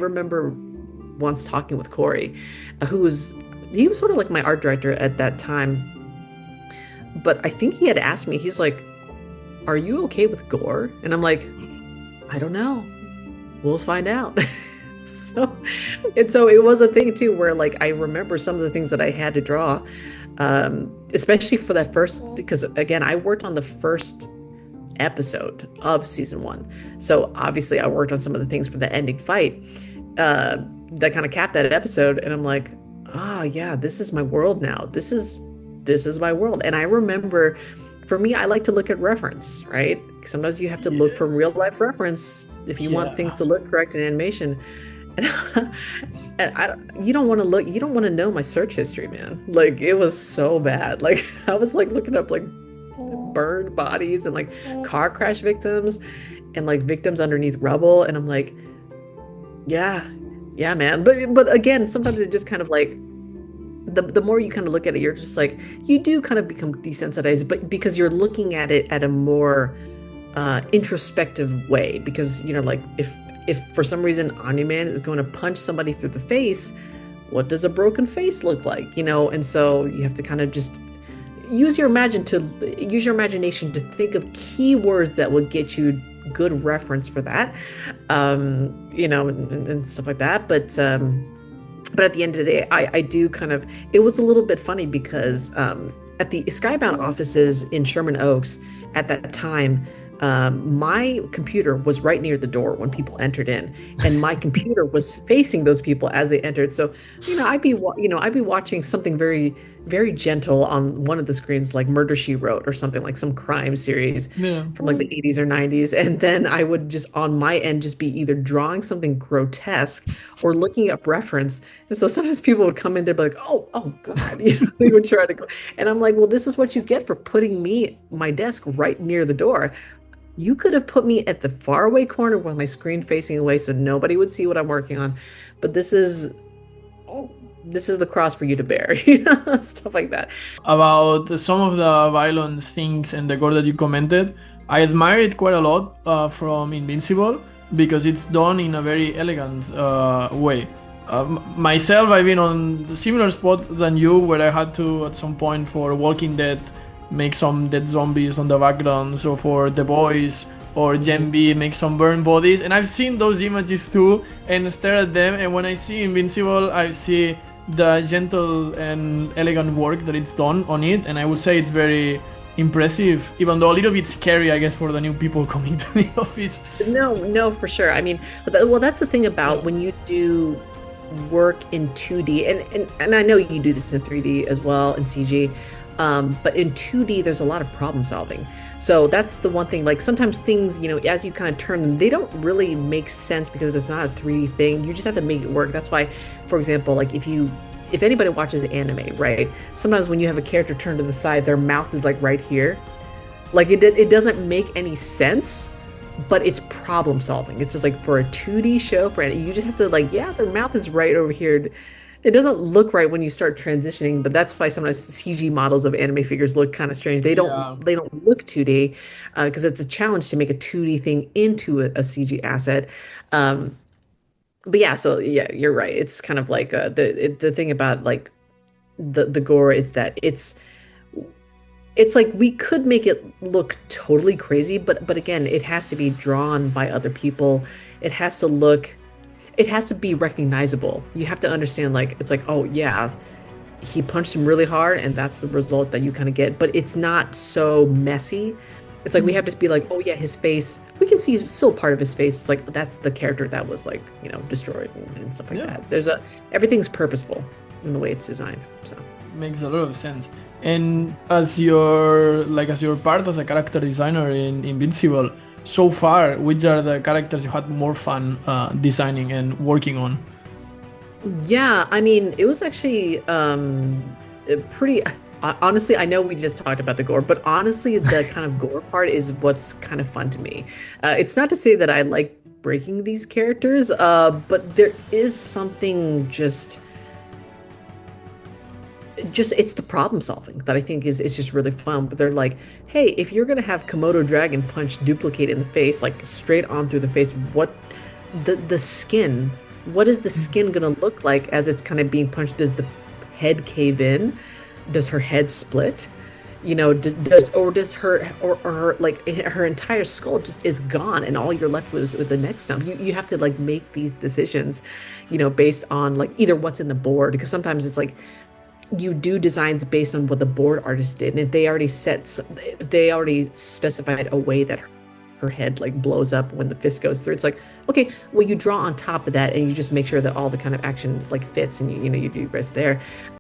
remember once talking with Corey, he was sort of like my art director at that time, but I think he had asked me, he's like, "Are you okay with gore?" And I'm like, "I don't know. We'll find out." So, and so it was a thing too, where like I remember some of the things that I had to draw, especially for that first, because again, I worked on the first episode of season one. So obviously I worked on some of the things for the ending fight, that kind of capped that episode. And I'm like, oh yeah, this is my world now. This is my world. And I remember for me, I like to look at reference, right? Sometimes you have to look Yeah. for real life reference if you want things Yeah. to look correct in animation. And, you don't want to look, you don't want to know my search history, man. Like it was so bad. Like I was like looking up like burned bodies and like car crash victims and like victims underneath rubble. And I'm like, yeah, yeah, man. But again, sometimes it just kind of like the more you kind of look at it, you're just like you do kind of become desensitized, but because you're looking at it at a more introspective way. Because like if for some reason Omni-Man is going to punch somebody through the face, what does a broken face look like? And so you have to kind of just use your imagination to think of keywords that will get you good reference for that, and stuff like that. But at the end of the day, I do kind of, it was a little bit funny because at the Skybound offices in Sherman Oaks at that time, my computer was right near the door when people entered in, and my computer was facing those people as they entered. So, I'd be watching something very, very gentle on one of the screens, like Murder She Wrote or something like some crime series Yeah. from like the 80s or 90s, and then I would just on my end just be either drawing something grotesque or looking up reference. And so sometimes people would come in there, be like, "Oh God," they would try to go, and I'm like, "Well, this is what you get for putting my desk right near the door. You could have put me at the faraway corner with my screen facing away so nobody would see what I'm working on. But this is the cross for you to bear," stuff like that. About some of the violence things and the gore that you commented, I admire it quite a lot from Invincible because it's done in a very elegant way. Myself, I've been on a similar spot than you, where I had to, at some point, for Walking Dead, make some dead zombies on the background. So for The Boys or Gen B, make some burned bodies. And I've seen those images too and stare at them. And when I see Invincible, I see the gentle and elegant work that it's done on it. And I would say it's very impressive, even though a little bit scary, I guess, for the new people coming to the office. No, no, for sure. I mean, well, that's the thing about when you do work in 2D, and I know you do this in 3D as well in CG, but in 2D, there's a lot of problem solving. So that's the one thing, like sometimes things, as you kind of turn them, they don't really make sense because it's not a 3D thing. You just have to make it work. That's why, for example, like if anybody watches anime, right? Sometimes when you have a character turned to the side, their mouth is like right here. Like it doesn't make any sense, but it's problem solving. It's just like for a 2D show, you just have to like, yeah, their mouth is right over here. It doesn't look right when you start transitioning, but that's why sometimes CG models of anime figures look kind of strange. They don't Yeah. they don't look 2D because it's a challenge to make a 2D thing into a CG asset. Um, but yeah, so yeah, you're right. It's kind of like the thing about like the gore. It's that it's like we could make it look totally crazy, but again, it has to be drawn by other people. It has to look, it has to be recognizable. You have to understand, like, it's like, oh yeah, he punched him really hard, and that's the result that you kind of get. But it's not so messy. It's like we have to be like, oh yeah, his face. We can see still part of his face. It's like that's the character that was like, destroyed and stuff like Yeah. that. Everything's purposeful in the way it's designed. So. Makes a lot of sense. And as your part as a character designer in Invincible, so far, which are the characters you had more fun designing and working on? Yeah, I mean, it was actually pretty honestly, I know we just talked about the gore, but honestly, the kind of gore part is what's kind of fun to me. It's not to say that I like breaking these characters, but there is something just it's the problem solving that I think is just really fun. But they're like, hey, if you're gonna have Komodo dragon punch duplicate in the face, like straight on through the face, what the skin What is the skin gonna look like as it's kind of being punched? Does the head cave in? Does her head split? Does her like her entire skull just is gone and all you're left with the neck stump? You have to like make these decisions, based on like either what's in the board, because sometimes it's like you do designs based on what the board artist did, and if they already specified a way that her head like blows up when the fist goes through, it's like, okay, well, you draw on top of that and you just make sure that all the kind of action like fits, and you do your best there.